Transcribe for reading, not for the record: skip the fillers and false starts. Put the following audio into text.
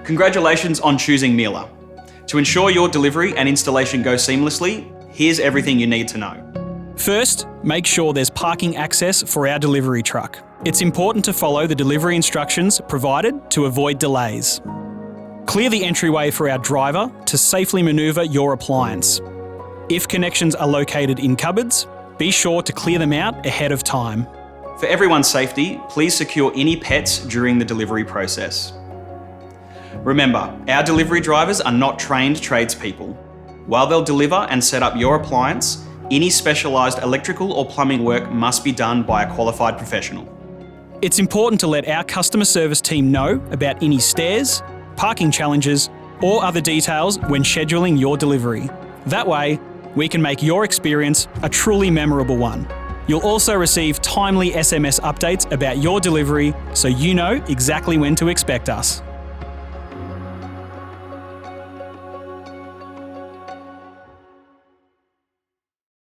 Congratulations on choosing Miele. To ensure your delivery and installation go seamlessly, here's everything you need to know. First, make sure there's parking access for our delivery truck. It's important to follow the delivery instructions provided to avoid delays. Clear the entryway for our driver to safely manoeuvre your appliance. If connections are located in cupboards, be sure to clear them out ahead of time. For everyone's safety, please secure any pets during the delivery process. Remember, our delivery drivers are not trained tradespeople. While they'll deliver and set up your appliance, any specialised electrical or plumbing work must be done by a qualified professional. It's important to let our customer service team know about any stairs, parking challenges, or other details when scheduling your delivery. That way, we can make your experience a truly memorable one. You'll also receive timely SMS updates about your delivery so you know exactly when to expect us.